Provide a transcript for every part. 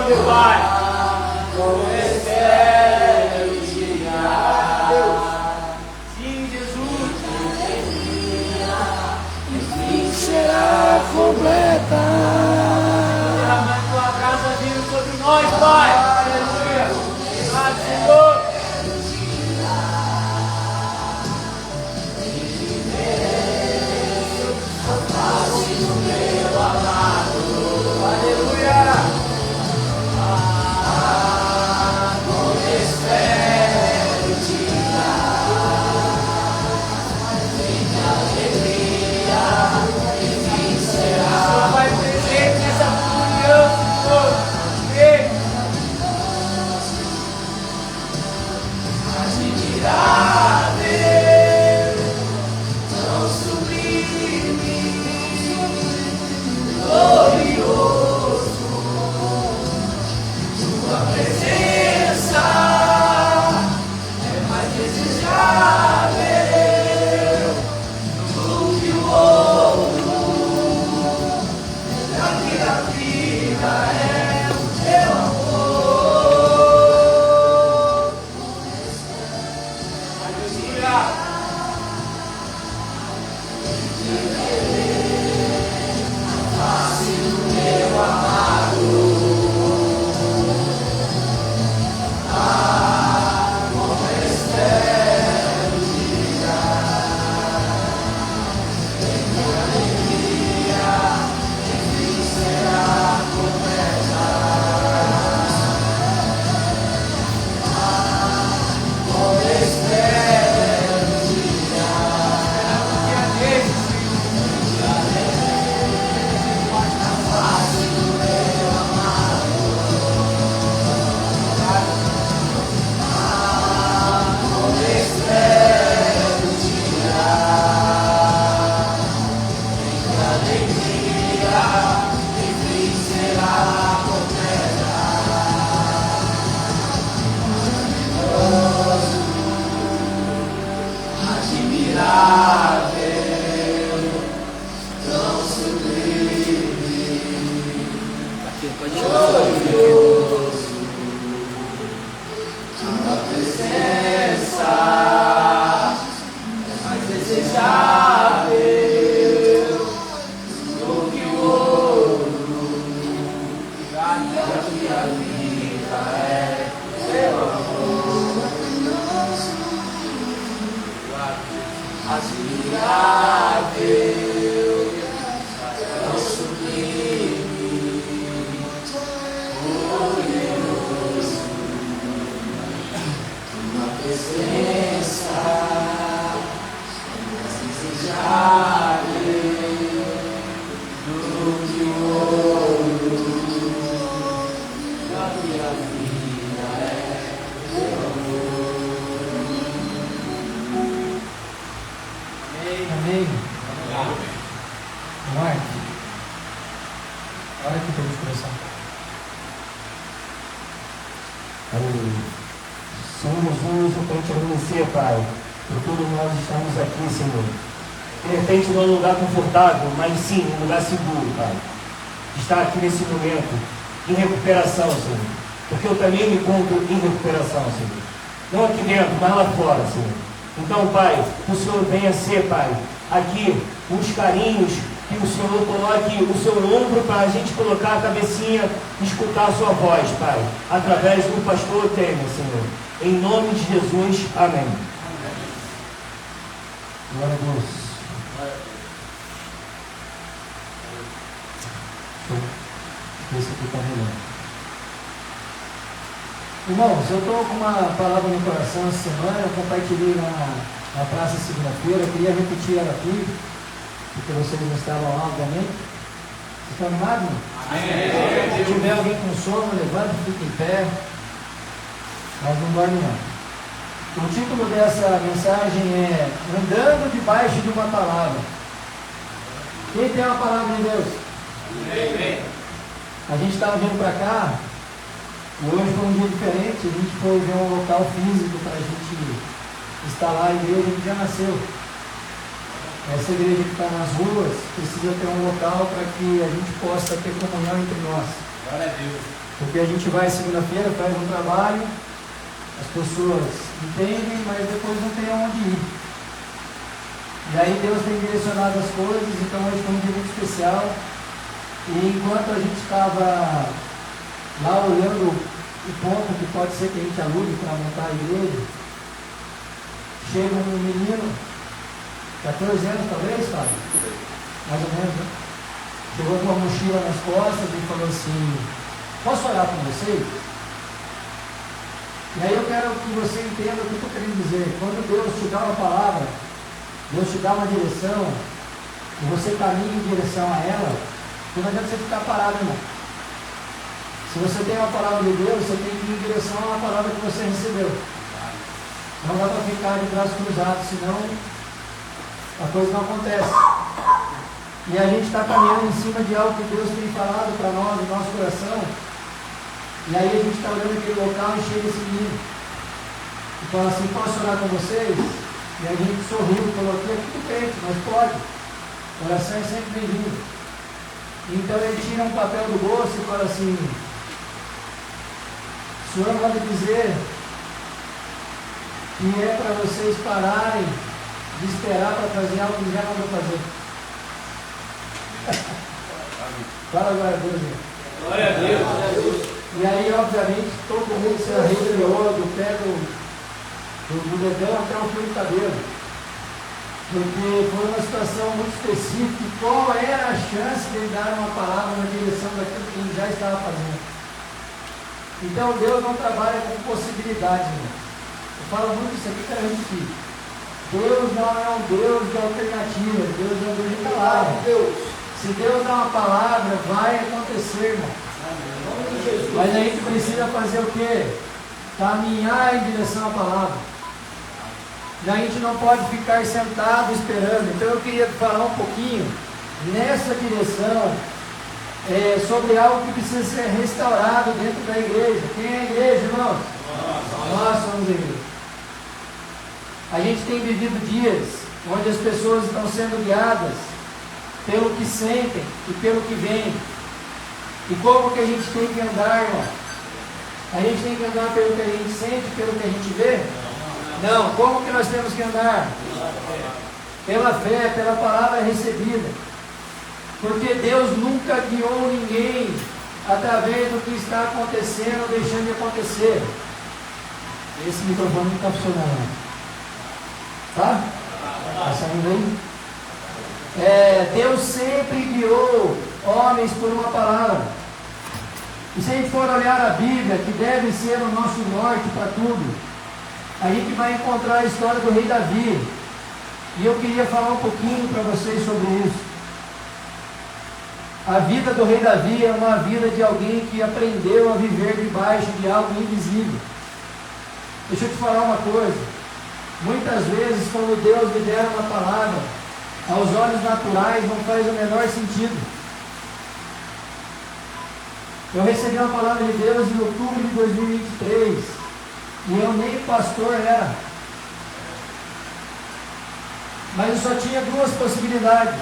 meu Pai. Como espero chegar. Sim, Jesus. Enfim será completa. Derrama tua graça vindo sobre nós, Pai. Aleluia. Obrigado, Senhor. Mas sim, um lugar seguro, Pai. Estar aqui nesse momento, em recuperação, Senhor. Porque eu também me encontro em recuperação, Senhor. Não aqui dentro, mas lá fora, Senhor. Então, Pai, que o Senhor venha ser, Pai, aqui, os carinhos, que o Senhor coloque o seu ombro para a gente colocar a cabecinha e escutar a sua voz, Pai. Através do pastor Temer, Senhor. Em nome de Jesus, amém. Glória a Deus. Esse aqui está melhor. Irmãos, eu estou com uma palavra no coração essa semana. Eu compartilhei na praça segunda-feira. Eu queria repetir ela aqui, porque vocês não estavam lá, obviamente. Vocês estão animados? Amém. Se tiver alguém com sono, levante e fique em pé. Mas não dorme não. O título dessa mensagem é Andando debaixo de uma palavra. Quem tem uma palavra de Deus? Amém. A gente estava vindo para cá, hoje foi um dia diferente, a gente foi ver um local físico para a gente instalar a igreja que já nasceu. Essa igreja que está nas ruas precisa ter um local para que a gente possa ter comunhão entre nós. Glória a Deus. Porque a gente vai segunda-feira, faz um trabalho, as pessoas entendem, mas depois não tem aonde ir. E aí Deus tem direcionado as coisas, então hoje foi um dia muito especial. E enquanto a gente estava lá olhando o ponto que pode ser que a gente alugue para montar a igreja, chega um menino, 14 anos talvez, Fábio? Mais ou menos, né? Chegou com uma mochila nas costas e falou assim: posso orar com vocês? E aí eu quero que você entenda o que eu estou querendo dizer. Quando Deus te dá uma palavra, Deus te dá uma direção, e você caminha em direção a ela, não adianta você ficar parado, irmão. Se você tem uma palavra de Deus, você tem que ir em direção à palavra que você recebeu. Não dá para ficar de braços cruzados, senão a coisa não acontece. E a gente está caminhando em cima de algo que Deus tem falado para nós, no nosso coração. E aí a gente está olhando aquele local e chega esse menino. E fala assim: posso orar com vocês? E a gente sorriu, falou: aqui é tudo crente, mas pode. Oração é sempre bem-vindo. Então ele tira um papel do bolso e fala assim: o senhor vai me dizer que é para vocês pararem de esperar para fazer algo que já não vou fazer. Fala glória a Deus, gente. Glória a Deus. E aí, obviamente, todo mundo se arrepiou do pé do dedão até o fio do cabelo. Porque foi uma situação muito específica. E qual era a chance de ele dar uma palavra na direção daquilo que ele já estava fazendo? Então, Deus não trabalha com possibilidades, irmão. Eu falo muito isso aqui para a gente aqui. Deus não é um Deus de alternativa, Deus é um Deus de palavra. Se Deus dá uma palavra, vai acontecer, irmão. Mas a gente precisa fazer o quê? Caminhar em direção à palavra. E a gente não pode ficar sentado esperando. Então eu queria falar um pouquinho nessa direção sobre algo que precisa ser restaurado dentro da igreja. Quem é a igreja, irmãos? Nós somos a igreja. A gente tem vivido dias onde as pessoas estão sendo guiadas pelo que sentem e pelo que veem. E como que a gente tem que andar, irmão? A gente tem que andar pelo que a gente sente, pelo que a gente vê? Não. Como que nós temos que andar? Pela fé, pela palavra recebida. Porque Deus nunca guiou ninguém através do que está acontecendo ou deixando de acontecer. Esse microfone não está funcionando. Tá? Está saindo aí? Deus sempre guiou homens por uma palavra. E se a gente for olhar a Bíblia, que deve ser o nosso norte para tudo, a gente vai encontrar a história do rei Davi. E eu queria falar um pouquinho para vocês sobre isso. A vida do rei Davi é uma vida de alguém que aprendeu a viver debaixo de algo invisível. Deixa eu te falar uma coisa. Muitas vezes, quando Deus libera uma palavra, aos olhos naturais não faz o menor sentido. Eu recebi uma palavra de Deus em outubro de 2023 e eu nem pastor era. Mas eu só tinha duas possibilidades.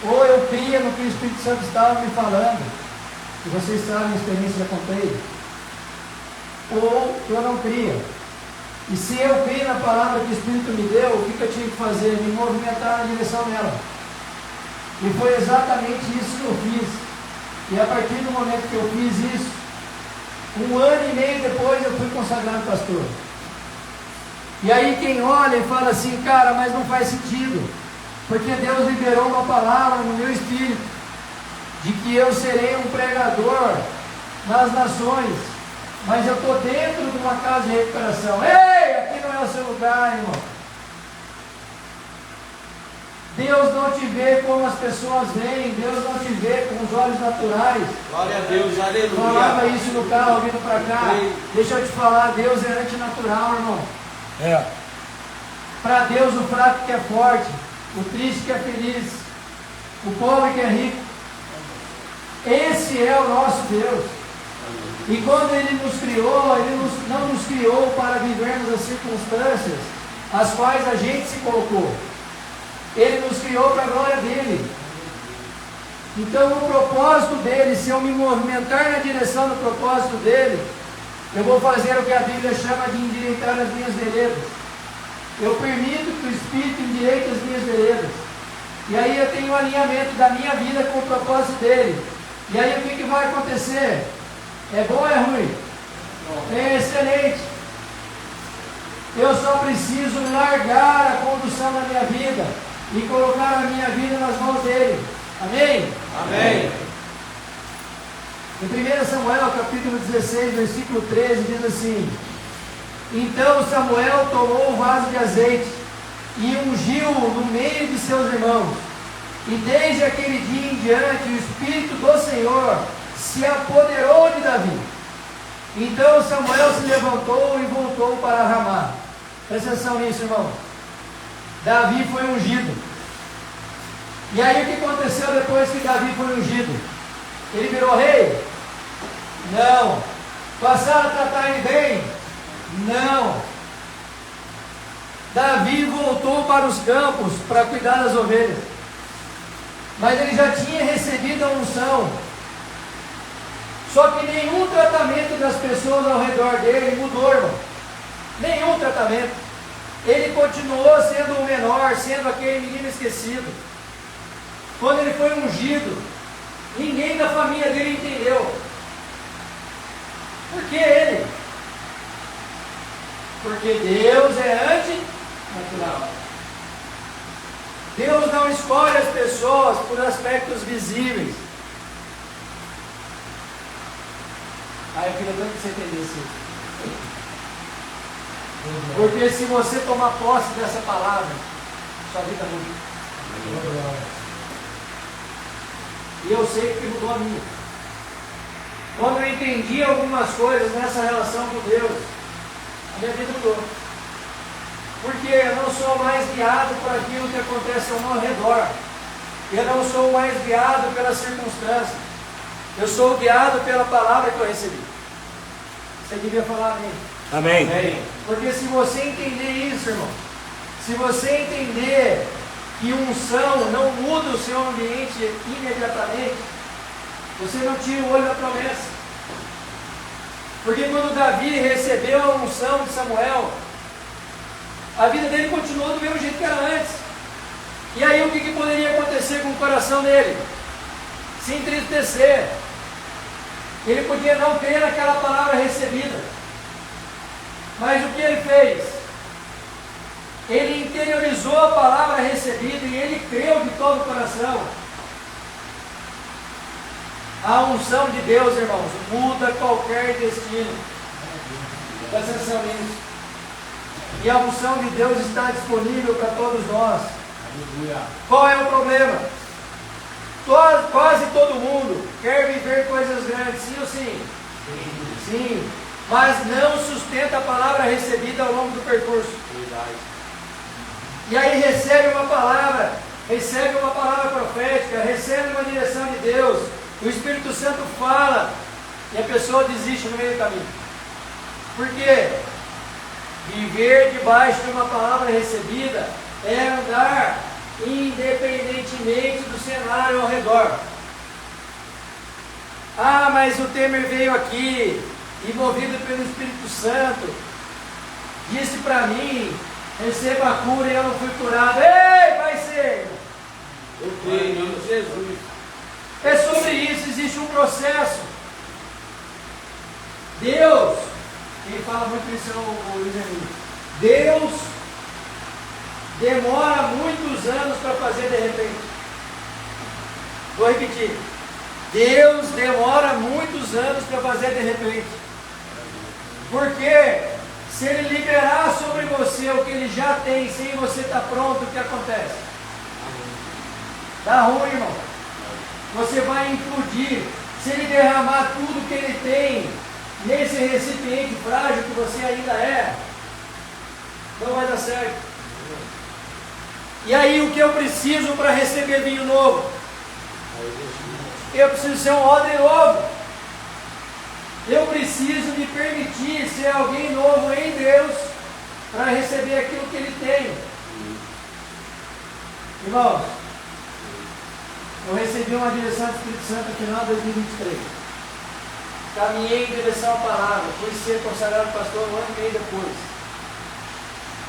Ou eu cria no que o Espírito Santo estava me falando, e vocês sabem a experiência que eu contei, ou eu não cria. E se eu criei na palavra que o Espírito me deu, o que eu tinha que fazer? Me movimentar na direção dela. E foi exatamente isso que eu fiz. E a partir do momento que eu fiz isso, 1 ano e meio depois eu fui consagrado pastor. E aí quem olha e fala assim: cara, mas não faz sentido, porque Deus liberou uma palavra no meu espírito, de que eu serei um pregador nas nações, mas eu estou dentro de uma casa de recuperação. Ei, aqui não é o seu lugar, irmão. Deus não te vê como as pessoas veem, Deus não te vê com os olhos naturais. Glória a Deus, aleluia. Falava isso no carro, vindo para cá. Deixa eu te falar, Deus é antinatural, irmão. Para Deus o fraco que é forte, o triste que é feliz, o pobre que é rico. Esse é o nosso Deus. E quando Ele nos criou, Ele não nos criou para vivermos as circunstâncias as quais a gente se colocou. Ele nos criou para a glória dEle. Então, o propósito dele, se eu me movimentar na direção do propósito dele, eu vou fazer o que a Bíblia chama de endireitar as minhas veredas. Eu permito que o Espírito endireite as minhas veredas. E aí eu tenho um alinhamento da minha vida com o propósito dele. E aí o que vai acontecer? É bom ou é ruim? É excelente. Eu só preciso largar a condução da minha vida e colocar a minha vida nas mãos dele. Amém? Amém. Em 1 Samuel, capítulo 16, versículo 13, diz assim: Então Samuel tomou um vaso de azeite e ungiu no meio de seus irmãos. E desde aquele dia em diante, o Espírito do Senhor se apoderou de Davi. Então Samuel se levantou e voltou para Ramá. Presta atenção nisso, irmão. Davi foi ungido. E aí o que aconteceu depois que Davi foi ungido? Ele virou rei? Não. Passaram a tratar ele bem? Não. Davi voltou para os campos para cuidar das ovelhas. Mas ele já tinha recebido a unção. Só que nenhum tratamento das pessoas ao redor dele mudou, irmão. Nenhum tratamento. Ele continuou sendo o menor, sendo aquele menino esquecido. Quando ele foi ungido, ninguém da família dele entendeu. Por que ele? Porque Deus é antinatural. Deus não escolhe as pessoas por aspectos visíveis. Eu queria tanto que você entendesse isso. Porque se você tomar posse dessa palavra, sua vida muda. E eu sei que mudou a minha. Quando eu entendi algumas coisas nessa relação com Deus, a minha vida mudou. Porque eu não sou mais guiado por aquilo que acontece ao meu redor. Eu não sou mais guiado pelas circunstâncias. Eu sou guiado pela palavra que eu recebi. Você devia falar amém. Amém. Amém. Porque se você entender isso, irmão, se você entender que unção não muda o seu ambiente imediatamente, você não tira o olho da promessa. Porque quando Davi recebeu a unção de Samuel, a vida dele continuou do mesmo jeito que era antes. E aí o que poderia acontecer com o coração dele? Se entristecer. Ele podia não ter aquela palavra recebida. Mas o que ele fez? Ele interiorizou a palavra recebida e ele creu de todo o coração. A unção de Deus, irmãos, muda qualquer destino. Presta atenção nisso. E a unção de Deus está disponível para todos nós. Qual é o problema? Quase todo mundo quer viver coisas grandes, sim ou sim? Sim. Mas não sustenta a palavra recebida ao longo do percurso. E aí recebe uma palavra profética, recebe uma direção de Deus, o Espírito Santo fala e a pessoa desiste no meio do caminho. Por quê? Viver debaixo de uma palavra recebida é andar independentemente do cenário ao redor. Ah, mas o Temer veio aqui e movido pelo Espírito Santo disse para mim, receba a cura e eu não fui curado. Ei, vai ser! Eu creio em nome de Jesus. É sobre isso, existe um processo. Deus, quem fala muito isso é o Luiz Henrique. Deus demora muitos anos para fazer de repente. Vou repetir. Deus demora muitos anos para fazer de repente. Porque se Ele liberar sobre você o que Ele já tem, sem você estar pronto, o que acontece? Dá ruim, irmão. Você vai implodir. Se Ele derramar tudo que Ele tem nesse recipiente frágil que você ainda é, não vai dar certo. E aí o que eu preciso para receber vinho novo? Eu preciso ser um odre novo. Eu preciso me permitir ser alguém novo em Deus para receber aquilo que Ele tem. Irmãos, Eu recebi uma direção do Espírito Santo no final de 2023. Caminhei em direção à palavra, fui ser consagrado pastor um ano e meio depois.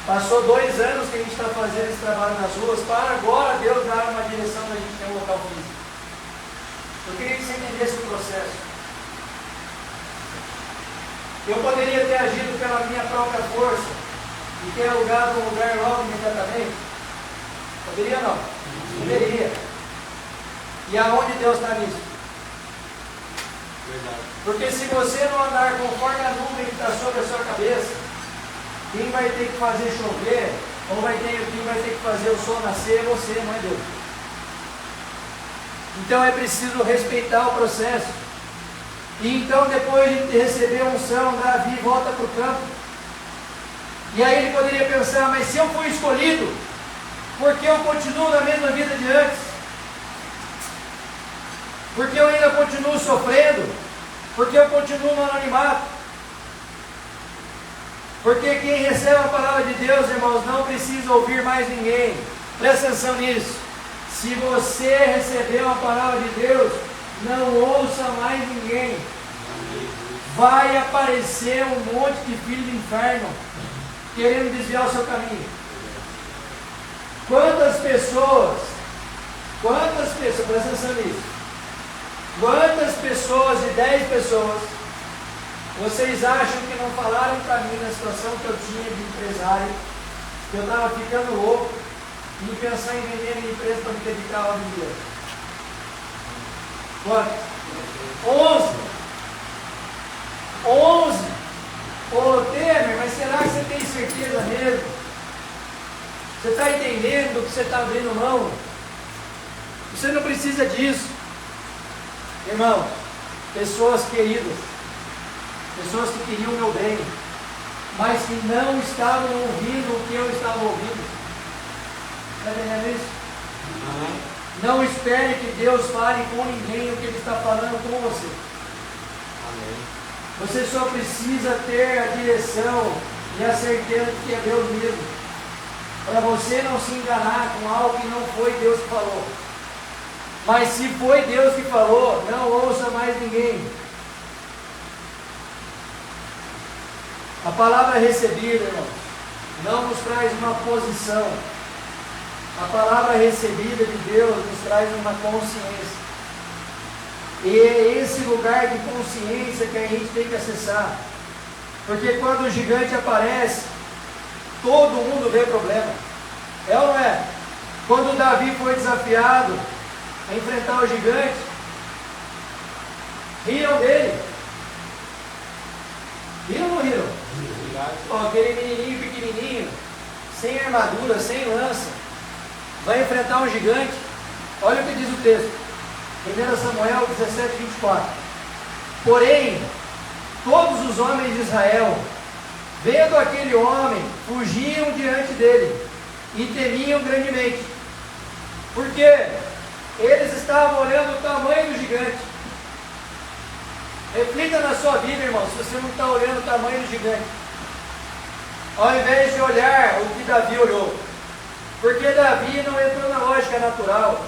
Passou 2 anos que a gente está fazendo esse trabalho nas ruas, para agora Deus dar uma direção para a gente ter um local físico. Eu queria que você entendesse o processo. Eu poderia ter agido pela minha própria força e ter alugado um lugar logo imediatamente? Poderia não? Poderia. E aonde Deus está nisso? Verdade. Porque se você não andar conforme a nuvem que está sobre a sua cabeça, quem vai ter que fazer chover, ou quem vai ter que fazer o sol nascer é você, não é Deus. Então é preciso respeitar o processo. E então, depois de receber a unção, Davi volta para o campo. E aí ele poderia pensar, mas se eu fui escolhido, por que eu continuo na mesma vida de antes? Porque eu ainda continuo sofrendo? Porque eu continuo no anonimato? Porque quem recebe a palavra de Deus, irmãos, não precisa ouvir mais ninguém. Presta atenção nisso. Se você recebeu a palavra de Deus, não ouça mais ninguém. Vai aparecer um monte de filho do inferno querendo desviar o seu caminho. Quantas pessoas, presta atenção nisso, quantas pessoas, de 10 pessoas, vocês acham que não falaram para mim na situação que eu tinha de empresário, que eu estava ficando louco e pensar em vender a minha empresa para me dedicar ao dinheiro? Quantos? 11. Ô Temer, mas será que você tem certeza mesmo? Você está entendendo do que você está abrindo mão? Você não precisa disso. Irmão, pessoas queridas, pessoas que queriam o meu bem, mas que não estavam ouvindo o que eu estava ouvindo. Está entendendo isso? Não espere que Deus fale com ninguém o que Ele está falando com você. Amém. Você só precisa ter a direção e a certeza de que é Deus mesmo, para você não se enganar com algo que não foi Deus que falou. Mas se foi Deus que falou, não ouça mais ninguém. A palavra recebida, irmãos, não nos traz uma posição. A palavra recebida de Deus nos traz uma consciência. E é esse lugar de consciência que a gente tem que acessar. Porque quando o gigante aparece, todo mundo vê problema. É ou não é? Quando Davi foi desafiado a enfrentar o gigante, riram dele. Riram ou não riram? Aquele menininho pequenininho, sem armadura, sem lança, vai enfrentar um gigante. Olha o que diz o texto. 1 Samuel 17, 24. Porém, todos os homens de Israel, vendo aquele homem, fugiam diante dele e temiam grandemente. Por quê? Eles estavam olhando o tamanho do gigante. Reflita na sua vida, irmão, se você não está olhando o tamanho do gigante, ao invés de olhar o que Davi olhou. Porque Davi não entrou na lógica natural.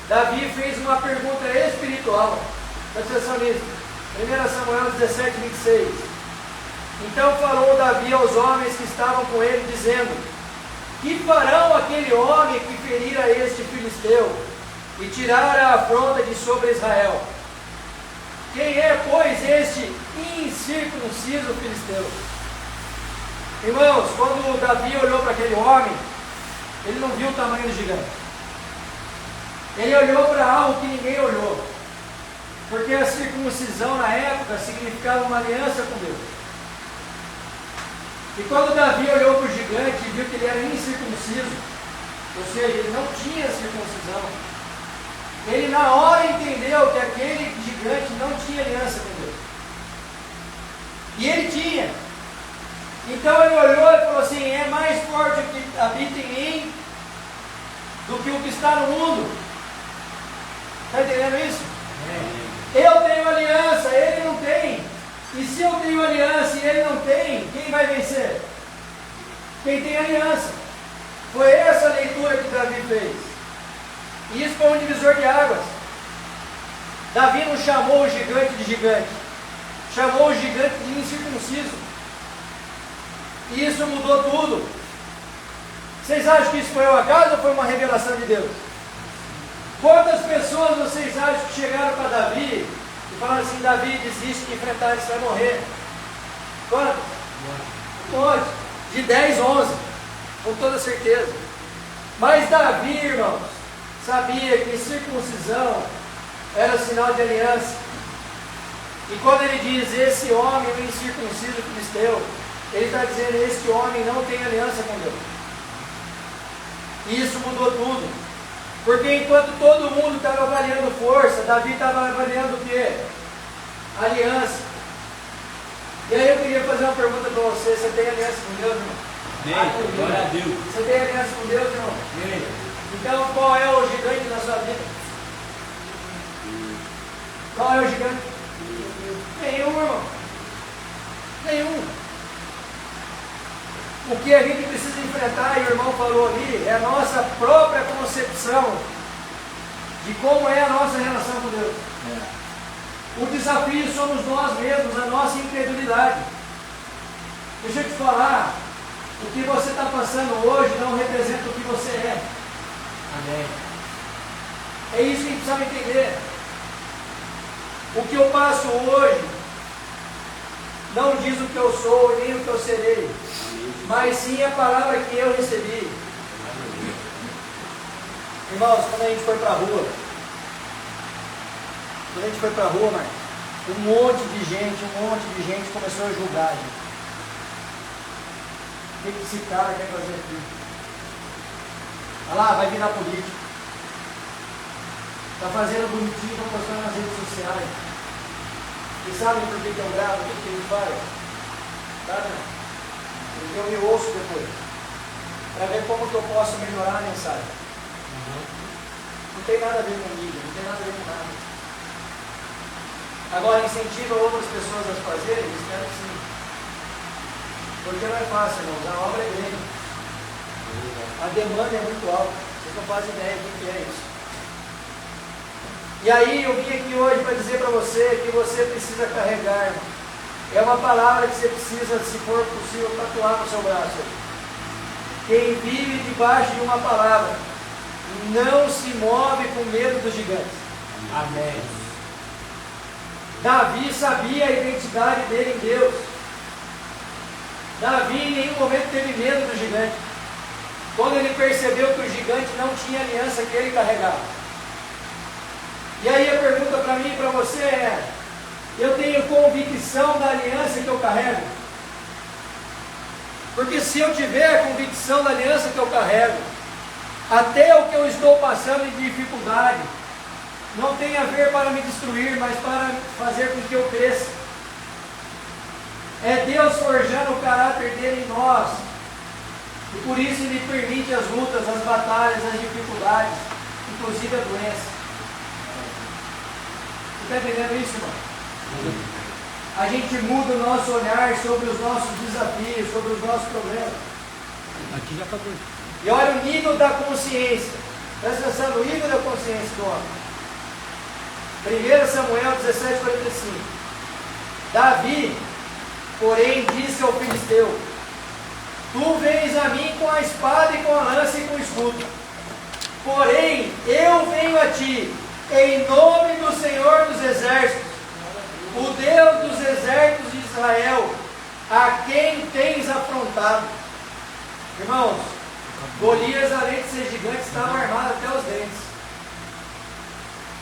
Davi fez uma pergunta espiritual. Presta atenção nisso. 1 Samuel 17, 26. Então falou Davi aos homens que estavam com ele, dizendo: que farão aquele homem que ferira este filisteu e tirar a afronta de sobre Israel? Quem é, pois, este incircunciso filisteu? Irmãos, quando Davi olhou para aquele homem, ele não viu o tamanho do gigante. Ele olhou para algo que ninguém olhou. Porque a circuncisão na época significava uma aliança com Deus. E quando Davi olhou para o gigante e viu que ele era incircunciso, ou seja, ele não tinha circuncisão, ele na hora entendeu que aquele gigante não tinha aliança com Deus. E ele tinha. Então ele olhou e falou assim: é mais forte o que habita em mim do que o que está no mundo. Está entendendo isso? Eu tenho aliança, ele não tem. E se eu tenho aliança e ele não tem, quem vai vencer? Quem tem aliança. Foi essa a leitura que Davi fez. E isso foi um divisor de águas. Davi não chamou o gigante de gigante, chamou o gigante de incircunciso. E isso mudou tudo. Vocês acham que isso foi um acaso ou foi uma revelação de Deus? Quantas pessoas vocês acham que chegaram para Davi e falaram assim: Davi, desiste de enfrentar isso, vai morrer? Quantos? Um monte. De 10, 11, com toda certeza. Mas Davi, irmãos, sabia que circuncisão era sinal de aliança. E quando ele diz esse homem, o incircunciso filisteu, ele está dizendo: este homem não tem aliança com Deus. E isso mudou tudo. Porque enquanto todo mundo estava avaliando força, Davi estava avaliando o quê? Aliança. E aí eu queria fazer uma pergunta para você: você tem aliança com Deus, irmão? Amém. Glória a Deus. Você tem aliança com Deus, irmão? Amém. Então qual é o gigante na sua vida? Qual é o gigante? Nenhum, irmão. Nenhum. O que a gente precisa enfrentar, e o irmão falou ali, é a nossa própria concepção de como é a nossa relação com Deus. O desafio somos nós mesmos, a nossa incredulidade. Deixa eu te falar, o que você está passando hoje não representa o que você é. Amém. É isso que a gente precisa entender. O que eu passo hoje não diz o que eu sou nem o que eu serei, mas sim a palavra que eu recebi. Irmãos, quando a gente foi para a rua, Marcos, um monte de gente começou a julgar a gente. O que esse cara quer fazer aqui? Olha lá, vai virar político. Está fazendo bonitinho, está postando nas redes sociais. E sabem por que eu gravo? O que ele faz? Sabe? Porque eu me ouço depois. Para ver como que eu posso melhorar a mensagem. Não tem nada a ver comigo, não tem nada a ver com nada. Agora, incentiva outras pessoas a fazerem? Espero que sim. Porque não é fácil, irmãos. A obra é grande. A demanda é muito alta. Vocês não fazem ideia do que é isso. E aí eu vim aqui hoje para dizer para você que você precisa carregar, irmão. É uma palavra que você precisa, se for possível, tatuar no seu braço. Quem vive debaixo de uma palavra não se move com medo dos gigantes. Amém. Davi sabia a identidade dele em Deus. Davi em nenhum momento teve medo do gigante. Quando ele percebeu que o gigante não tinha aliança que ele carregava. E aí a pergunta para mim e para você é: eu tenho convicção da aliança que eu carrego? Porque se eu tiver a convicção da aliança que eu carrego, até o que eu estou passando de dificuldade não tem a ver para me destruir, mas para fazer com que eu cresça. É Deus forjando o caráter dele em nós. E por isso Ele permite as lutas, as batalhas, as dificuldades, inclusive a doença. Você está entendendo isso, irmão? A gente muda o nosso olhar sobre os nossos desafios, sobre os nossos problemas. Aqui já acabou. E olha o nível da consciência. Presta atenção no nível da consciência do homem. 1 Samuel 17:45. Davi, porém, disse ao filisteu: tu vens a mim com a espada e com a lança e com o escudo. Porém, eu venho a ti em nome do Senhor dos Exércitos, o Deus dos exércitos de Israel, a quem tens afrontado. Irmãos, Golias, além de ser gigante, estava armado até os dentes.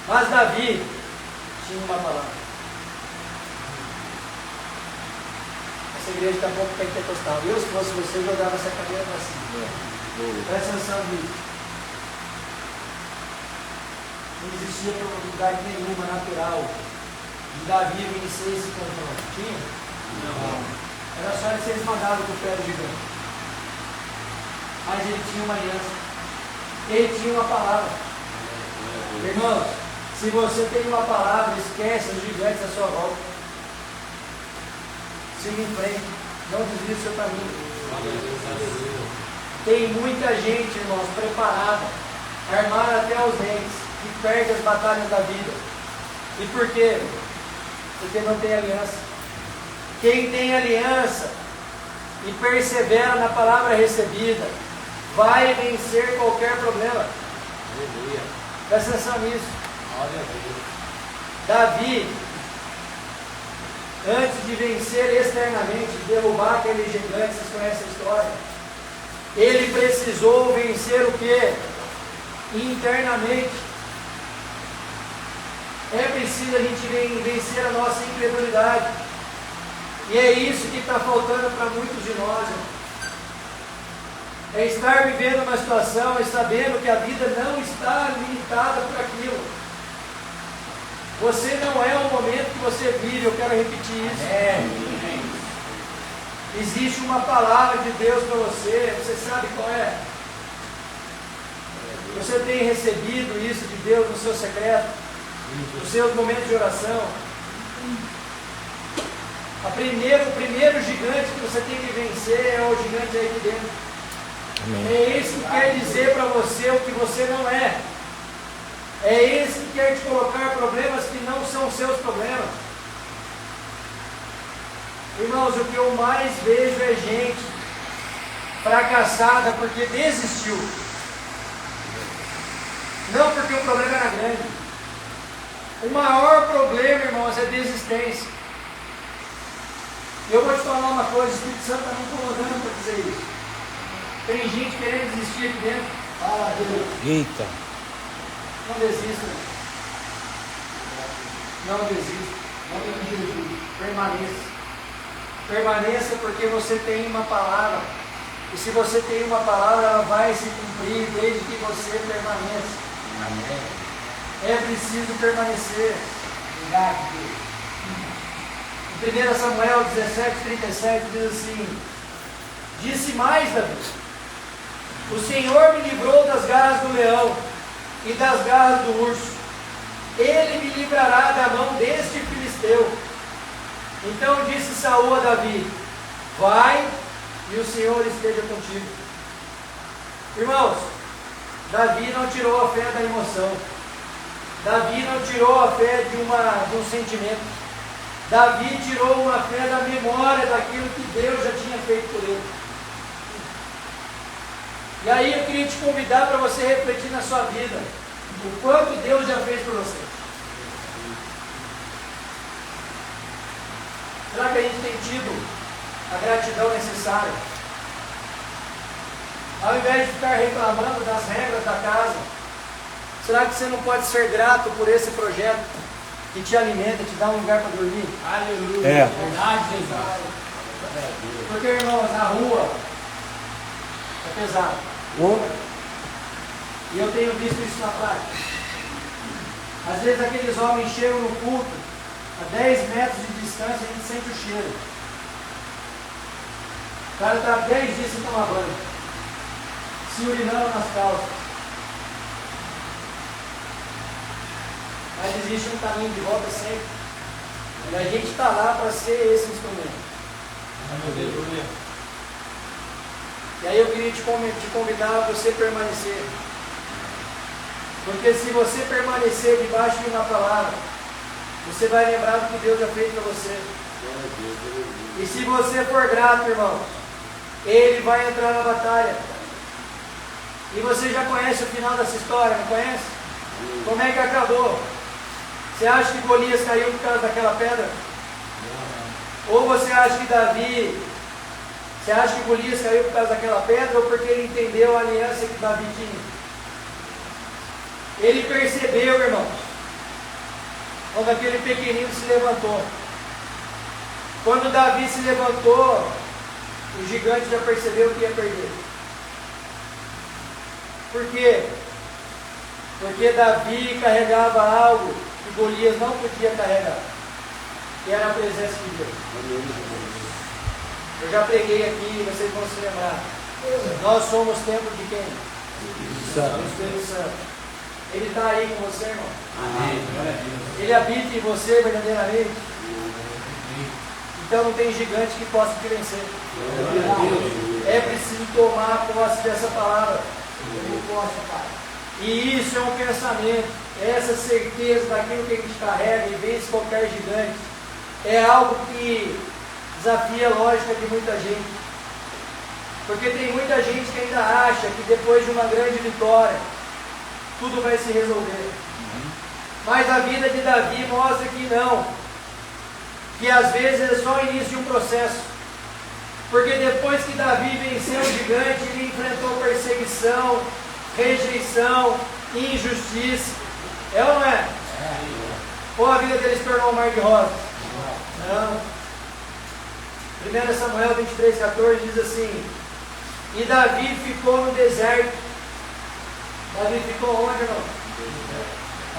Mas Davi tinha uma palavra. Essa igreja está um pouco pentecostal. Eu, se fosse você, jogava essa cadeira para cima. Presta atenção nisso. Não existia probabilidade nenhuma natural de Davi vencer esse confronto. Tinha? Não. Era só ele ser esmagado com o pé do gigante. Mas ele tinha uma aliança. Ele tinha uma palavra. Irmãos, se você tem uma palavra, esquece os gigantes à sua volta. Siga em frente. Não desvie o seu caminho. Tem muita gente, irmãos, preparada armado até os dentes, e perde as batalhas da vida. E por quê? Porque não tem aliança. Quem tem aliança e persevera na palavra recebida, vai vencer qualquer problema. Aleluia. Presta atenção nisso. Glória a Deus. Davi, antes de vencer externamente, derrubar aquele gigante, vocês conhecem a história, ele precisou vencer o quê? Internamente. É preciso a gente vencer a nossa incredulidade. E é isso que está faltando para muitos de nós, irmão. É estar vivendo uma situação e sabendo que a vida não está limitada por aquilo. Você não é o momento que você vive, eu quero repetir isso. Existe uma palavra de Deus para você, você sabe qual é? Você tem recebido isso de Deus no seu secreto, nos seus momentos de oração. O primeiro gigante que você tem que vencer é o gigante aí de dentro. Amém. É esse que quer dizer para você o que você não é. É esse que quer te colocar problemas que não são seus problemas. Irmãos, o que eu mais vejo é gente fracassada porque desistiu. Não porque o problema era grande. O maior problema, irmãos, é desistência. Eu vou te falar uma coisa, o Espírito Santo está me incomodando para dizer isso. Tem gente querendo desistir aqui dentro. Fala, Deus. Eita. Não desista. Não desista. Não desista. Permaneça. Permaneça porque você tem uma palavra. E se você tem uma palavra, ela vai se cumprir desde que você permaneça. Amém. É preciso permanecer. Em 1 Samuel 17:37 diz assim: disse mais Davi: o Senhor me livrou das garras do leão e das garras do urso. Ele me livrará da mão deste filisteu. Então disse Saul a Davi: vai e o Senhor esteja contigo. Irmãos, Davi não tirou a fé da emoção. Davi não tirou a fé de um sentimento. Davi tirou uma fé da memória daquilo que Deus já tinha feito por ele. E aí eu queria te convidar para você refletir na sua vida o quanto Deus já fez por você. Será que a gente tem tido a gratidão necessária? Ao invés de ficar reclamando das regras da casa, será que você não pode ser grato por esse projeto que te alimenta, te dá um lugar para dormir? Aleluia. É. Verdade, Jesus. Porque, irmãos, a rua é pesado. E eu tenho visto isso na prática. Às vezes aqueles homens chegam no culto, a 10 metros de distância a gente sente o cheiro. O cara está 10 dias sem tomar banho, se urinando nas calças. Mas existe um caminho de volta sempre. E a gente está lá para ser esse instrumento. Aleluia. E aí eu queria te convidar a você permanecer. Porque se você permanecer debaixo de uma palavra, você vai lembrar do que Deus já fez para você. E se você for grato, irmão, Ele vai entrar na batalha. E você já conhece o final dessa história, não conhece? Como é que acabou? Você acha que Golias caiu por causa daquela pedra? Ou você acha que Você acha que Golias caiu por causa daquela pedra ou porque ele entendeu a aliança que Davi tinha? Ele percebeu, irmãos, quando aquele pequenino se levantou. Quando Davi se levantou, o gigante já percebeu que ia perder. Por quê? Porque Davi carregava algo que Golias não podia carregar, que era a presença de Deus. Eu já preguei aqui, vocês vão se lembrar. Nós somos templo de quem? Do Espírito Santo. Ele está aí com você, irmão. Amém. Glória a Deus. Ele habita em você verdadeiramente. Então não tem gigante que possa te vencer. É preciso tomar posse dessa palavra. Eu posso, Pai. E isso é um pensamento, essa certeza daquilo que a gente carrega e vence qualquer gigante, é algo que desafia a lógica de muita gente. Porque tem muita gente que ainda acha que depois de uma grande vitória, tudo vai se resolver. Mas a vida de Davi mostra que não. Que às vezes é só o início de um processo. Porque depois que Davi venceu o gigante, ele enfrentou perseguição, rejeição, injustiça. É ou não é? Ou a vida dele se tornou um mar de rosas? Não. 1 Samuel 23,14 diz assim: e Davi ficou no deserto. Davi ficou onde, irmão?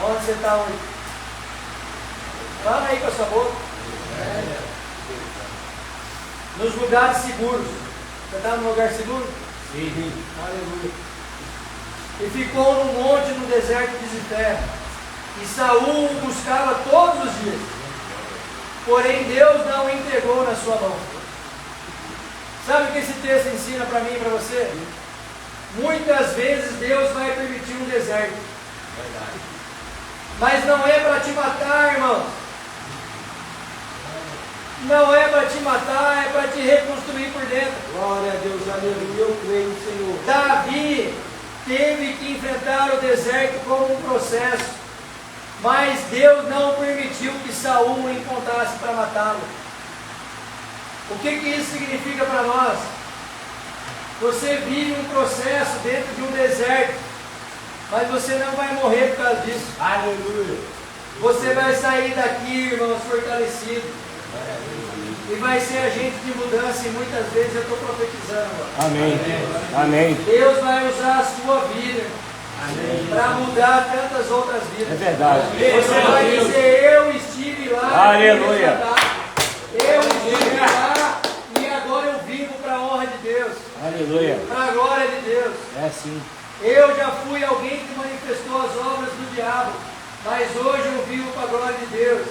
Onde você está hoje? Fala aí com a sua boca. Nos lugares seguros. Você está num lugar seguro? Sim. Aleluia. E ficou no monte, no deserto de Zifé. E Saul o buscava todos os dias. Porém Deus não o entregou na sua mão. Sabe o que esse texto ensina para mim e para você? Muitas vezes Deus vai permitir um deserto. Mas não é para te matar, irmão. Não é para te matar, é para te reconstruir por dentro. Glória a Deus, aleluia, eu creio no Senhor. Davi teve que enfrentar o deserto como um processo, mas Deus não permitiu que Saul o encontrasse para matá-lo. O que isso significa para nós? Você vive um processo dentro de um deserto, mas você não vai morrer por causa disso. Aleluia. Você vai sair daqui, irmãos, fortalecido. E vai ser agente de mudança, e muitas vezes eu estou profetizando agora. Amém. Amém. Deus vai usar a sua vida para mudar tantas outras vidas. É verdade. Você vai dizer: eu estive lá. Aleluia. Eu estive lá e agora eu vivo para a honra de Deus. Aleluia. Para a glória de Deus. É sim. Eu já fui alguém que manifestou as obras do diabo, mas hoje eu vivo para a glória de Deus.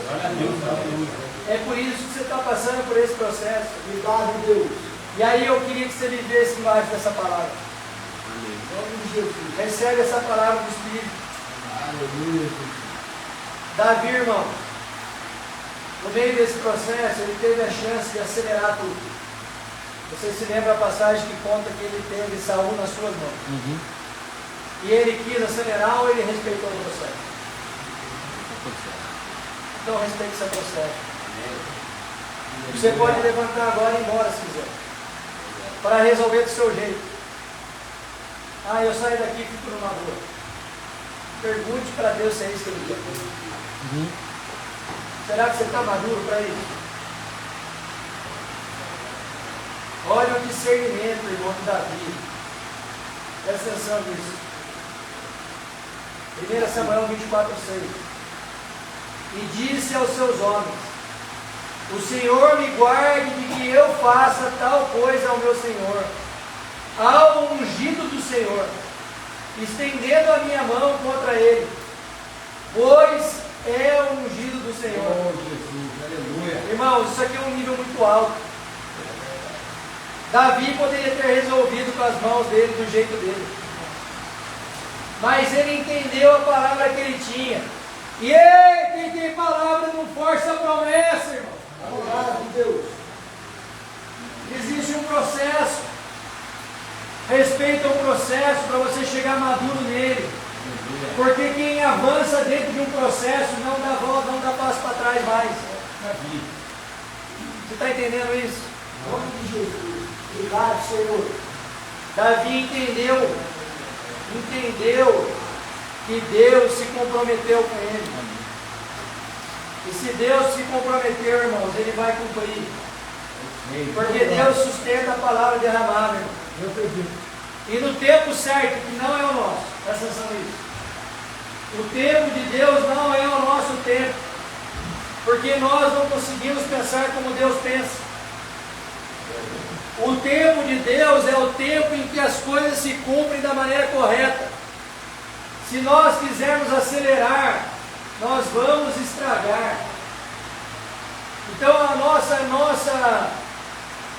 É por isso que você está passando por esse processo. Obrigado, Deus. E aí eu queria que você vivesse embaixo dessa palavra. Em nome de Jesus. Recebe essa palavra do Espírito. Aleluia. Davi, irmão, no meio desse processo, ele teve a chance de acelerar tudo. Você se lembra a passagem que conta que ele teve Saul nas suas mãos. E ele quis acelerar ou ele respeitou o processo? Então respeite esse processo. Você pode levantar agora e ir embora se quiser, para resolver do seu jeito. Ah, eu saio daqui e fico numa rua. Pergunte para Deus se é isso que Ele quer. Será que você está maduro para isso? Olha o discernimento, irmão de Davi. Presta atenção nisso. 1 Samuel 24,6. E disse aos seus homens: o Senhor me guarde de que eu faça tal coisa ao meu Senhor, ao ungido do Senhor, estendendo a minha mão contra ele, pois é o ungido do Senhor. Oh, Jesus, aleluia. Irmãos, isso aqui é um nível muito alto. Davi poderia ter resolvido com as mãos dele, do jeito dele, mas ele entendeu a palavra que ele tinha. E quem tem palavra não força a promessa, irmão. Obrigado, Deus. Existe um processo. Respeita o processo para você chegar maduro nele. Porque quem avança dentro de um processo não dá volta, não dá passo para trás mais. Você está entendendo isso? Em nome de Jesus. Obrigado, Senhor. Davi entendeu que Deus se comprometeu com ele. E se Deus se comprometeu, irmãos, Ele vai cumprir. Porque Deus sustenta a palavra derramada, irmão. Eu acredito. E no tempo certo, que não é o nosso. Presta atenção nisso. O tempo de Deus não é o nosso tempo. Porque nós não conseguimos pensar como Deus pensa. O tempo de Deus é o tempo em que as coisas se cumprem da maneira correta. Se nós quisermos acelerar, nós vamos estragar. Então a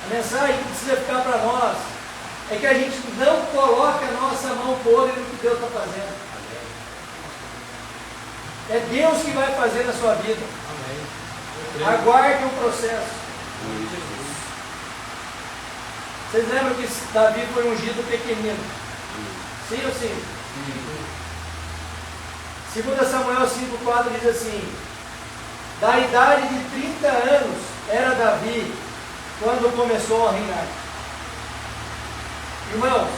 mensagem que precisa ficar para nós é que a gente não coloque a nossa mão podre no que Deus está fazendo. É Deus que vai fazer na sua vida. Amém. Aguarde o processo. Vocês lembram que Davi foi ungido pequenino? Sim ou sim? 2 Samuel 5,4 diz assim: da idade de 30 anos era Davi quando começou a reinar. Irmãos,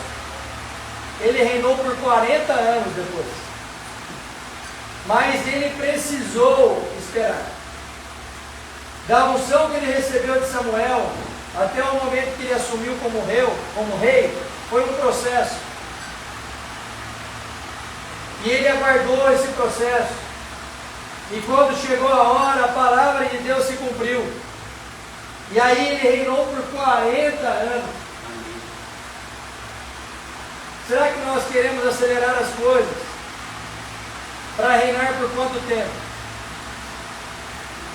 ele reinou por 40 anos depois. Mas ele precisou esperar. Da unção que ele recebeu de Samuel até o momento que ele assumiu como rei, foi um processo. E ele aguardou esse processo. E quando chegou a hora, a palavra de Deus se cumpriu. E aí ele reinou por 40 anos. Será que nós queremos acelerar as coisas? Para reinar por quanto tempo?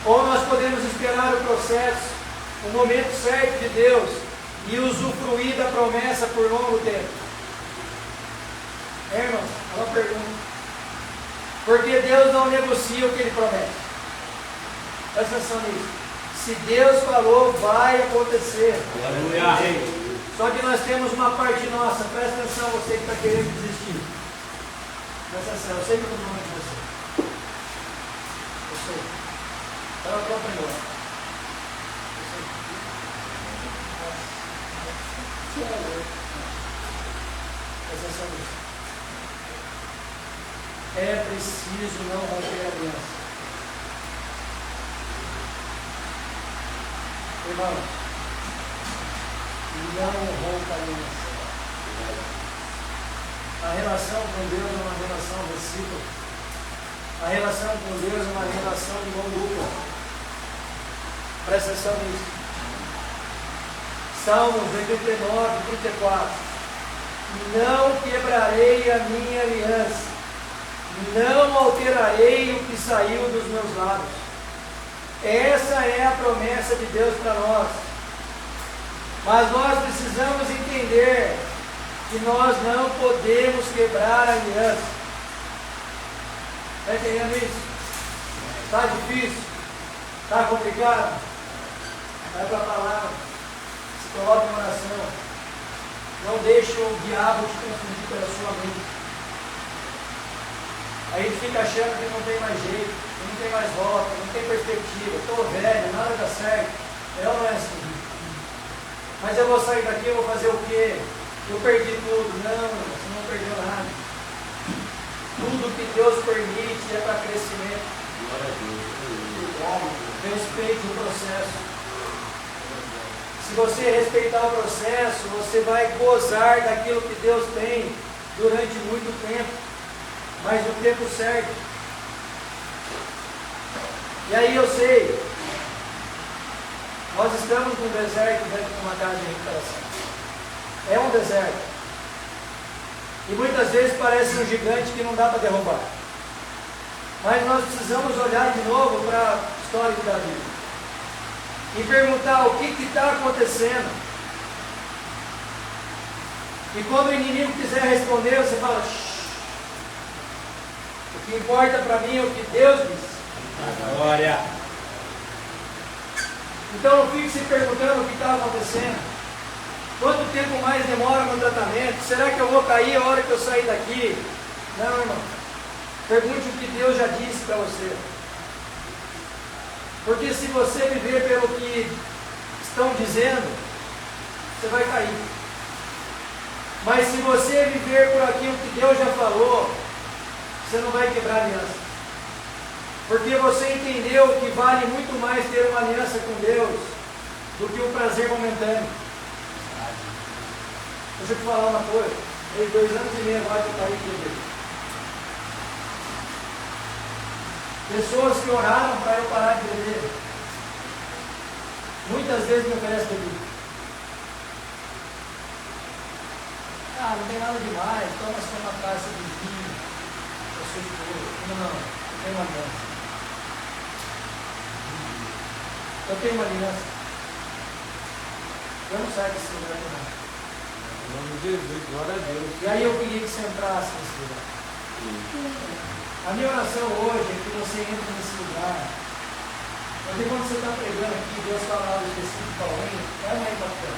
Ou nós podemos esperar o processo, o momento certo de Deus e usufruir da promessa por longo tempo? Irmãos, uma pergunta. Porque Deus não negocia o que Ele promete. Presta atenção nisso. Se Deus falou, vai acontecer. Aleluia. Só que nós temos uma parte nossa. Presta atenção, você que está querendo desistir. Presta atenção, eu sei que eu estou falando de você. Eu sei. Estava pronto agora. Eu sei. Presta atenção nisso. É preciso não romper a aliança. Irmãos, não rompa a aliança. A relação com Deus é uma relação recíproca. A relação com Deus é uma relação de mão dupla. Presta atenção nisso. Salmos 89, 34. Não quebrarei a minha aliança, não alterarei o que saiu dos meus lábios. Essa é a promessa de Deus para nós. Mas nós precisamos entender que nós não podemos quebrar a aliança. Está entendendo isso? Está difícil? Está complicado? Vai para a palavra. Se coloque em oração. Não deixe o diabo te confundir pela sua mente. Aí a gente fica achando que não tem mais jeito, que não tem mais volta, não tem perspectiva. Estou velho, nada dá certo. É ou não é assim? Mas eu vou sair daqui, eu vou fazer o quê? Eu perdi tudo. Não, você não perdeu nada. Tudo que Deus permite é para crescimento. Respeite o processo. Se você respeitar o processo, você vai gozar daquilo que Deus tem durante muito tempo, mas no tempo certo. E aí eu sei, nós estamos num deserto dentro de uma casa de recuperação. É um deserto. E muitas vezes parece um gigante que não dá para derrubar. Mas nós precisamos olhar de novo para a história de Davi e perguntar o que está acontecendo. E quando o inimigo quiser responder, você fala: o que importa para mim é o que Deus diz. Glória. Então não fique se perguntando o que está acontecendo. Quanto tempo mais demora meu tratamento? Será que eu vou cair a hora que eu sair daqui? Não, irmão. Pergunte o que Deus já disse para você. Porque se você viver pelo que estão dizendo, você vai cair. Mas se você viver por aquilo que Deus já falou, você não vai quebrar a aliança. Porque você entendeu que vale muito mais ter uma aliança com Deus do que um prazer momentâneo. Deixa eu te falar uma coisa. Tem 2 anos e meio agora que eu estou aí com Deus. Pessoas que oraram para eu parar de beber, muitas vezes me oferecem bebida. Ah, não tem nada demais, toma só uma taça de vinho, eu sou de boa. Não, eu tenho uma aliança. Eu tenho uma aliança. Eu não saio desse lugar não. Em nome de Jesus, glória a Deus. E aí eu queria que você entrasse nesse lugar. A minha oração hoje é que você entre nesse lugar. Porque quando você está pregando aqui, Deus fala algo específico para alguém, é mais bacana.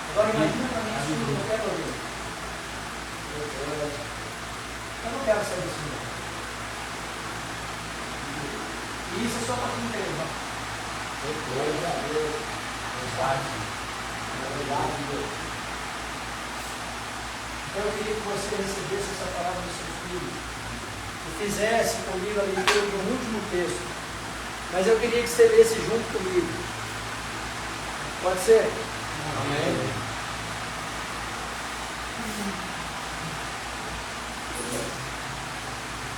Agora imagina para mim isso que eu quero ouvir. Eu não quero sair desse lugar. E isso é só para quem tem, irmão. Então eu queria que você recebesse essa palavra do seu filho e fizesse comigo a leitura do último texto. Mas eu queria que você lesse junto comigo. Pode ser? Amém.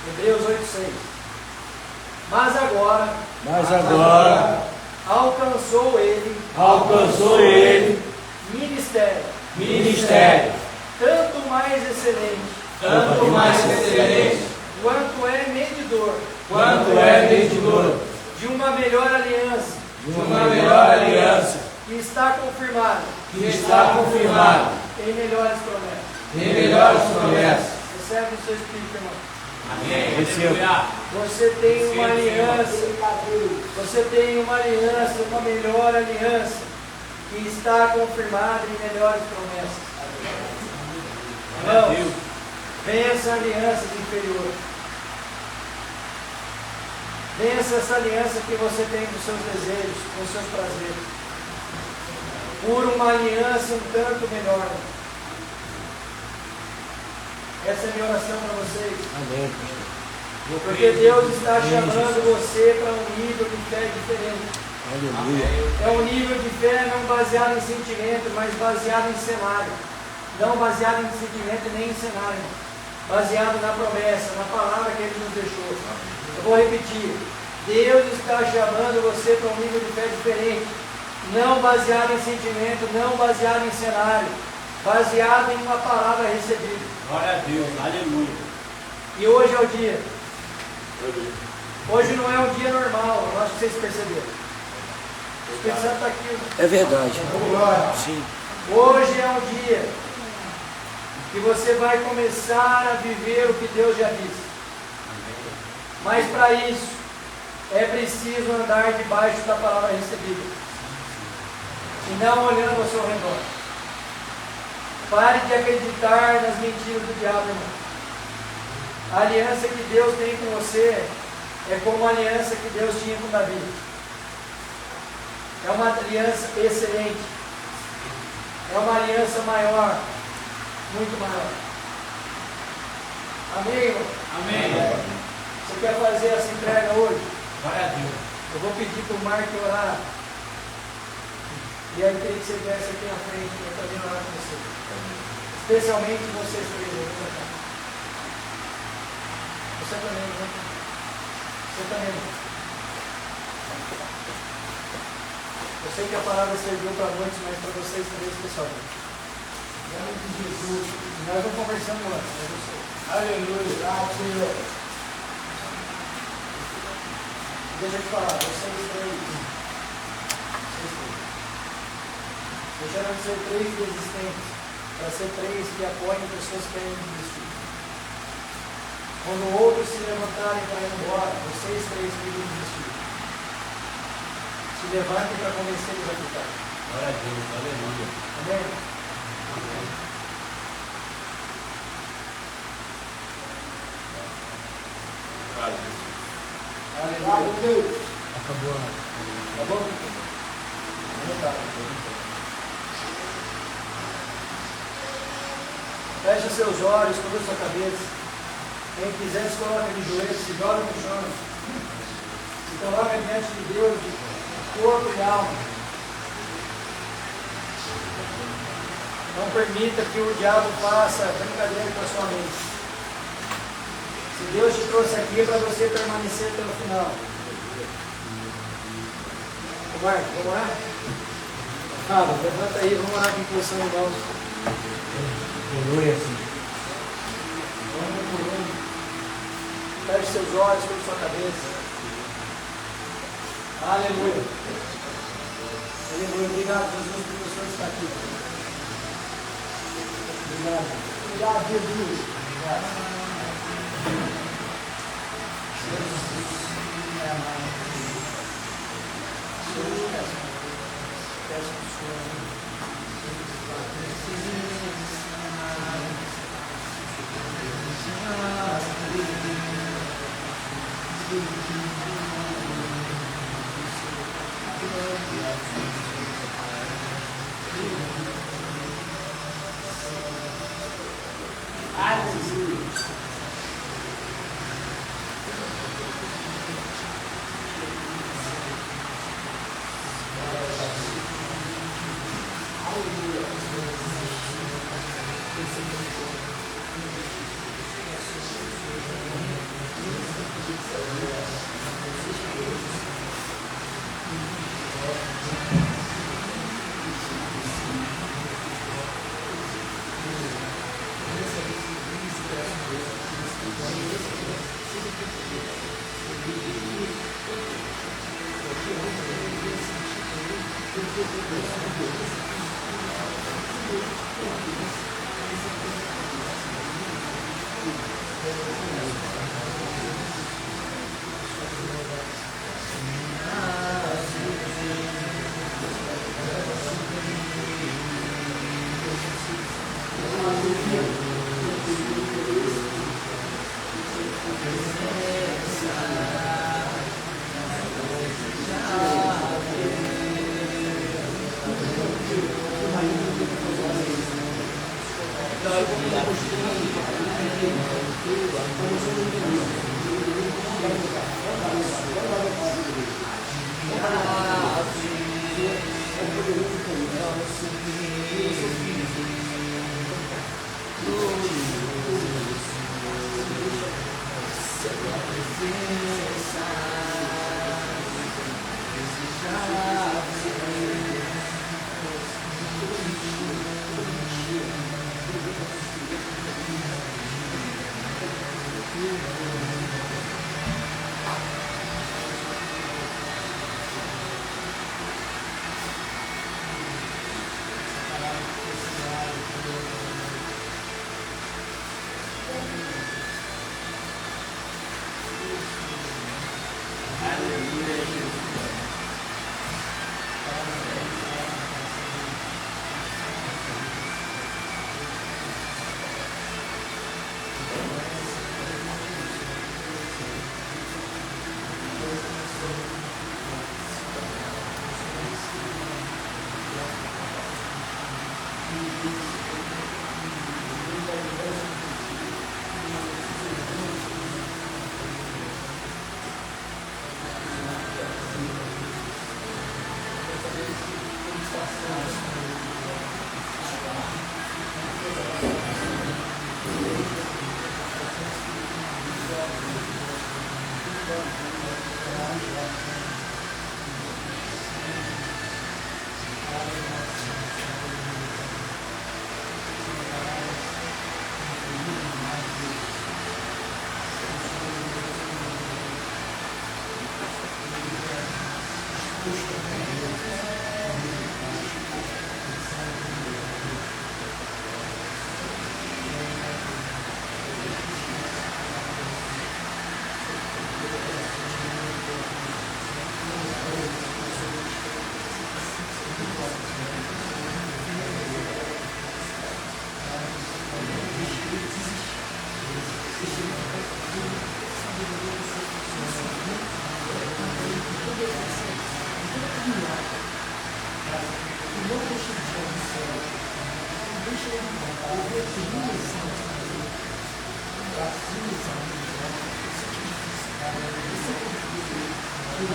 Hebreus 8:6. Mas agora alcançou ele ministério tanto mais excelente quanto é medidor de uma melhor aliança que está confirmada em melhores promessas. Recebe o seu Espírito, irmão. Amém. Aleluia. Você tem uma aliança, uma melhor aliança, que está confirmada em melhores promessas. Irmãos, vença alianças inferiores. Vença essa aliança que você tem com os seus desejos, com os seus prazeres. Por uma aliança um tanto melhor. Essa é a minha oração para vocês. Amém. Porque Deus está chamando você para um nível de fé diferente. Aleluia. É um nível de fé não baseado em sentimento, mas baseado em cenário. Não baseado em sentimento nem em cenário. Baseado na promessa, na palavra que Ele nos deixou. Eu vou repetir. Deus está chamando você para um nível de fé diferente. Não baseado em sentimento, não baseado em cenário. Baseado em uma palavra recebida. Glória a Deus. Aleluia. E hoje é o dia. Hoje não é um dia normal, eu acho que vocês perceberam. O Espírito Santo está aqui. É verdade. Sim. Hoje é um dia que você vai começar a viver o que Deus já disse. Mas para isso, é preciso andar debaixo da palavra recebida. E não olhando ao seu redor. Pare de acreditar nas mentiras do diabo, irmão. A aliança que Deus tem com você é como a aliança que Deus tinha com Davi. É uma aliança excelente. É uma aliança maior. Muito maior. Amém, irmão? Amém. Você quer fazer essa entrega hoje? Glória a Deus. Eu vou pedir para o Marco orar. E aí queria que você viesse aqui na frente para também orar com você. Especialmente vocês três. Você também, né? Você também. Eu sei que a palavra serviu para muitos, mas para vocês também especialmente. Em nome de Jesus. Nós vamos conversando antes, mas eu sei. Aleluia. Senhor. Deixa eu te falar, vocês três. Deixaram de ser três resistentes para ser três que apoiam pessoas que querem desistir. Quando outros se levantarem para ir embora, vocês três que desistir. Se levantem para convencer eles a ficar. Glória a Deus. Aleluia. Amém? Aleluia. Acabou. Acabou? Tá. Feche seus olhos, cubra sua cabeça. Quem quiser se coloca de joelhos, se joga no chão. Se coloca diante de Deus, de corpo e alma. Não permita que o diabo faça brincadeira com a sua mente. Se Deus te trouxe aqui é para você permanecer até o final. Marcos, vamos lá? Fábio, levanta aí, vamos orar com impulsão, irmãos. Aleluia, sim. Feche seus olhos, sobre sua cabeça. Aleluia. Aleluia. Obrigado, Jesus, por você estar aqui. Obrigado. Obrigado, Jesus. Obrigado.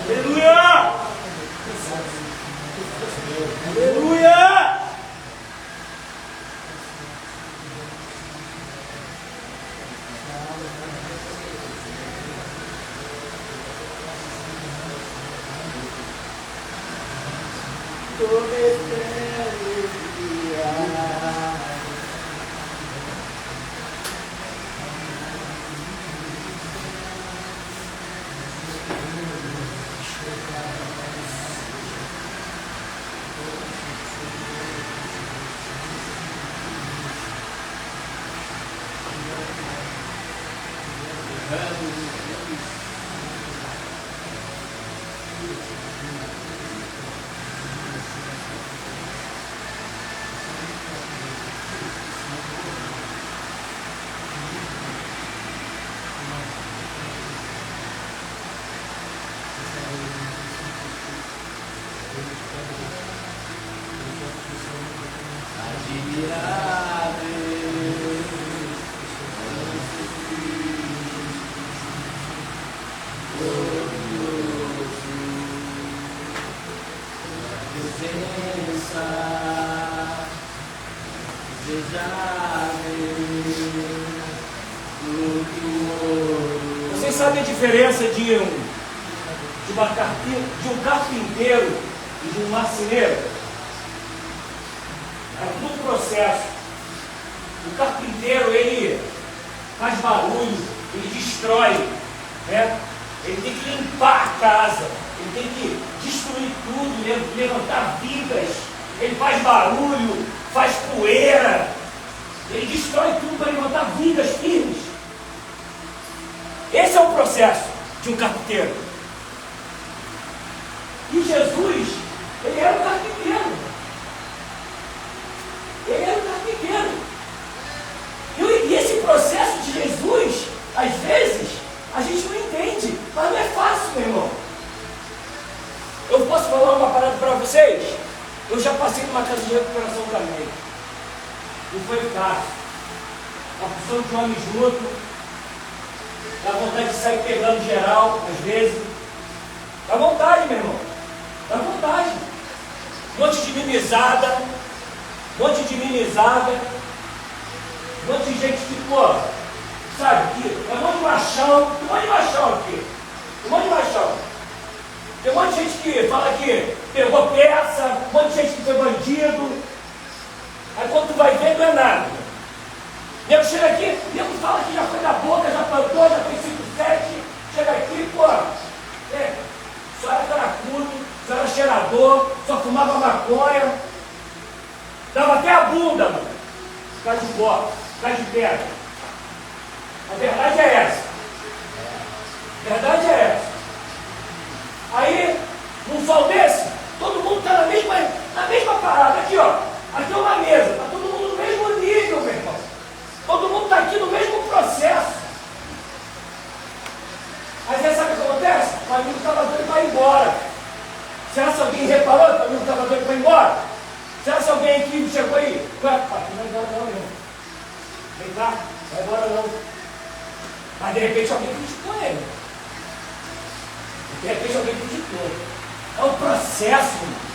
Aleluia! Aleluia! Vocês sabem a diferença de um carpinteiro e de um marceneiro? É tudo processo. O carpinteiro, ele faz barulho, ele destrói, né? Ele tem que limpar a casa, ele tem que destruir tudo, levantar vigas, ele faz barulho, faz poeira, ele destrói tudo para levantar vigas firmes. Esse é o processo de um carpinteiro. E Jesus, ele era um carpinteiro. Ele era um carpinteiro. E esse processo de Jesus, às vezes, a gente não entende, mas não é fácil, meu irmão. Eu posso falar uma parada para vocês? Eu já passei numa casa de recuperação também. Não foi fácil. A função de homem junto, dá vontade de sair pegando geral, às vezes. Dá vontade, meu irmão. Dá vontade. Um monte de mimizada, um monte de gente que, pô, sabe, aqui, é um monte de machão, tem um monte de machão aqui. Tem um monte de machão. Tem um monte de gente que fala que pegou peça, um monte de gente que foi bandido. Aí quando tu vai ver, não é nada. Nego chega aqui, nego fala que já foi da boca, já plantou, já fez 5-7, chega aqui, pô, só era caracudo, só era cheirador, só fumava maconha, dava até a bunda, mano, por causa de pó, por causa de pedra. A verdade é essa. A verdade é essa. Aí, num sol desse, todo mundo está na mesma parada, aqui ó, aqui é uma mesa, está todo mundo no mesmo nível, meu irmão. Todo mundo está aqui no mesmo processo. Às vezes sabe o que acontece? O amigo estava doido para ir embora. Será que alguém reparou que o amigo estava doido para ir embora? Será que alguém aqui chegou aí? Ué, pai, não vai embora não, meu. Vem cá, não vai embora não. Mas de repente alguém criticou ele. De repente alguém criticou. É um processo, irmão.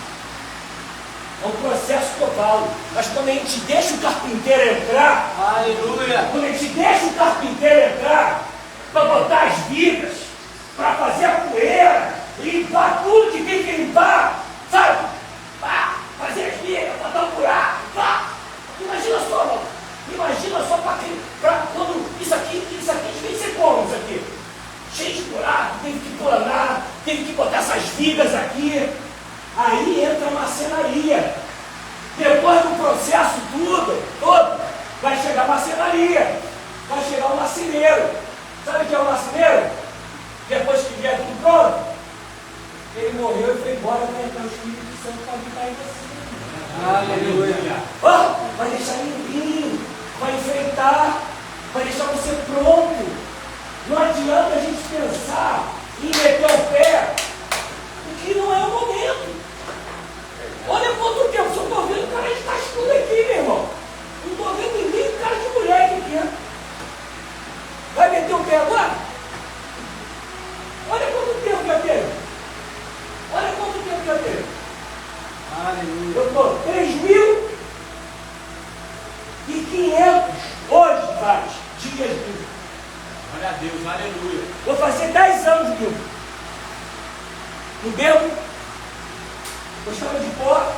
É um processo total. Mas quando a gente deixa o carpinteiro entrar, Aleluia! quando a gente deixa o carpinteiro entrar, para botar as vigas, para fazer a poeira, limpar tudo que tem que limpar, sabe? Pá, fazer as vigas, botar um buraco, pá. Imagina só para quando isso aqui devia ser como isso aqui? Cheio de buraco, teve que planar, teve que botar essas vigas aqui. Aí entra a marcenaria. Depois do processo todo, vai chegar a marcenaria. Vai chegar o marceneiro. Sabe o que é o marceneiro? Depois que vier tudo pronto, ele morreu e foi embora, vai entrar o Espírito Santo para habitar em você. Aleluia! Vai deixar limpinho, vai enfrentar, vai deixar você pronto. Não adianta a gente pensar em meter o pé, porque não é o momento. Olha quanto tempo, só estou vendo cara de cascudo aqui, meu irmão. Não estou vendo ninguém cara de moleque aqui. Vai meter o pé agora? Olha quanto tempo já teve. Olha quanto tempo já teve. Aleluia! Eu estou 3.500 hoje faz dias livres. Glória a Deus, aleluia! Vou fazer 10 anos livre. Não bebo. Gostava de pó.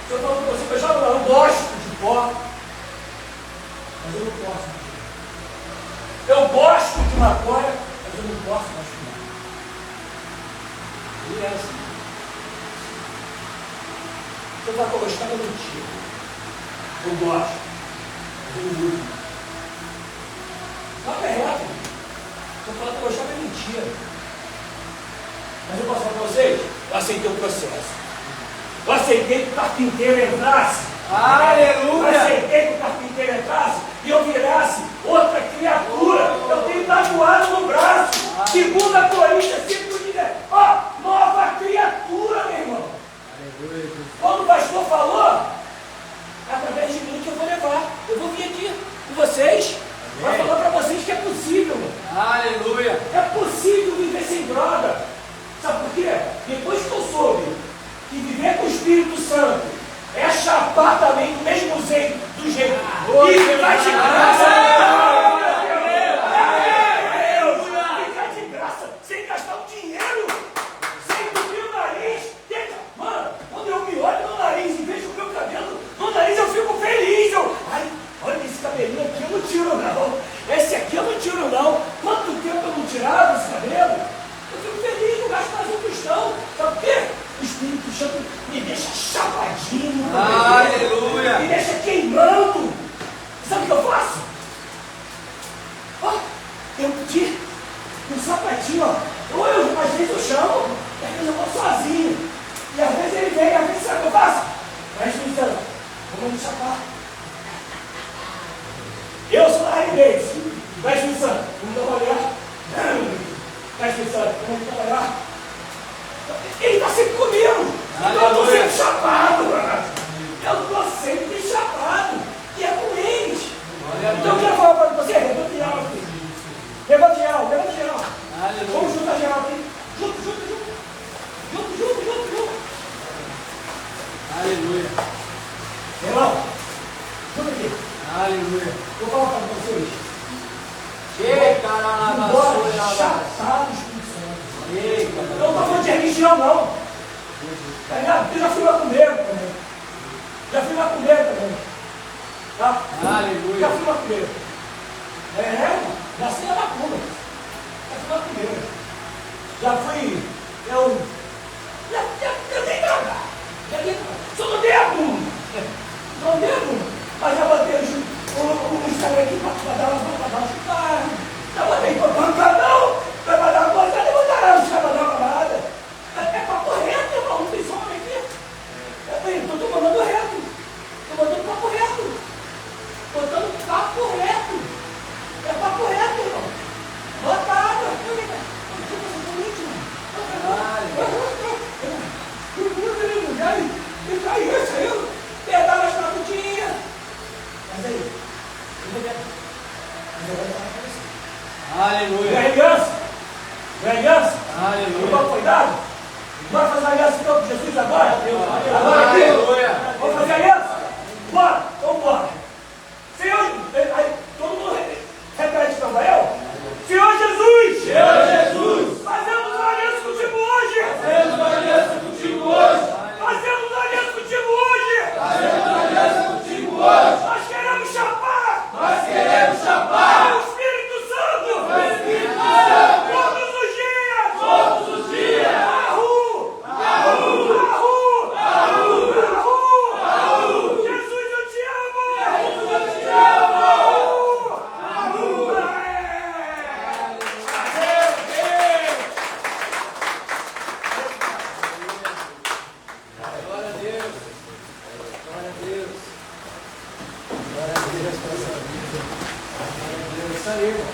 Se eu falo com você, gostava não, eu gosto de pó. Mas eu não posso mais fumar. Eu gosto de maconha, mas eu não posso mais fumar. E é assim. Se eu falo que eu gostava, é mentira. Eu gosto. Mas eu não uso. Não é reto. Se eu falar que eu gostava, é mentira. Mas eu posso falar para vocês, eu aceitei o processo. Eu aceitei que o carpinteiro entrasse. Aleluia! Eu aceitei que o carpinteiro entrasse e eu virasse outra criatura. Eu tenho tatuado no braço. 2 Coríntios 5:10. Ó, nova criatura, meu irmão. Aleluia! Quando o pastor falou, através de mim que que depois que eu soube que viver com o Espírito Santo é chapar também do mesmo jeito, e ficar de graça. Ficar de graça, sem gastar um dinheiro, sem entupir o nariz. Mano, quando eu me olho no nariz e vejo o meu cabelo no nariz, eu fico feliz. Ai, olha esse cabelinho aqui, eu não tiro não. Esse aqui eu não tiro não. Quanto tempo eu não tirava esse cabelo? Eu fico feliz, não gasto mais um tostão. Sabe por quê? O Espírito Santo me deixa chapadinho. Aleluia. Me deixa queimando. Sabe o que eu faço? Ó, eu pedi um sapatinho, ó. Ou eu, às vezes eu chamo, e às vezes eu vou sozinho. E às vezes ele vem, às vezes sabe o que eu faço? Mas, Luciano, vamos me chapar. Eu sou da Raiz. Mas, Luciano, vamos trabalhar. Mas, Luciano, vamos trabalhar. Ele está sempre comigo. Então eu estou sempre chapado. Eu estou sempre chapado. E é com eles. Então eu quero falar para você, levante geral aqui. Levante geral, levante geral. Vamos juntar geral aqui. Junto, junto, junto. Junto, junto, junto, junto. Aleluia. Irmão, junto aqui. Aleluia. Vou falar para vocês. Embora chapado o Espírito Santo. Eu não estou falando de religião, não. Tá ligado? Eu já fui lá com medo também. Já fui lá com medo também. Tá? Aleluia. Já fui lá com medo. Nasci na macumba. Já fui lá com medo. Já fui. Eu dei nada. Só não dei a bunda. Não dei a bunda. Mas já botei o Instagram aqui para dar uma chupada. Já botei para pancadão. Vai dar uma coisa, cadê o caralho? Os caras vão dar uma parada. É papo reto, irmão. Não tem som aqui. Estou mandando reto. Estou mandando papo reto. Botando papo reto. É papo reto, irmão. Bota água. Pedala as tabutinhas. Mas aí, Aleluia. aliança. Aleluia. Toma cuidado. Bora fazer aliança então com Jesus agora? Agora aqui. Aleluia. Vamos fazer aliança? Bora. Então bora. Senhor, aí, todo mundo repete para eu. Senhor Jesus. Senhor Jesus, Fazemos uma aliança contigo hoje. fazemos uma aliança contigo hoje. Fazemos uma aliança contigo hoje. Fazemos uma aliança contigo hoje. Nós queremos chapar. Nós queremos chapar O Espírito Santo. o Espírito Santo Todos os dias. todos os dias. Arru. Arru, Arru. arru, Arru. arru. Jesus, eu te amo. Jesus, eu te amo. Arru. Glória a Deus. Glória a Deus. Glória a Deus por essa vida. Glória a Deus. Isso aí, irmão.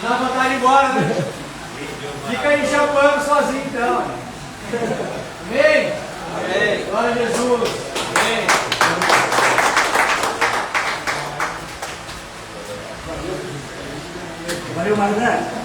Não dá vontade de ir embora, né? Fica aí chapando sozinho, então. Amém? Amém. Glória a Jesus. Amém. Valeu, Marinete.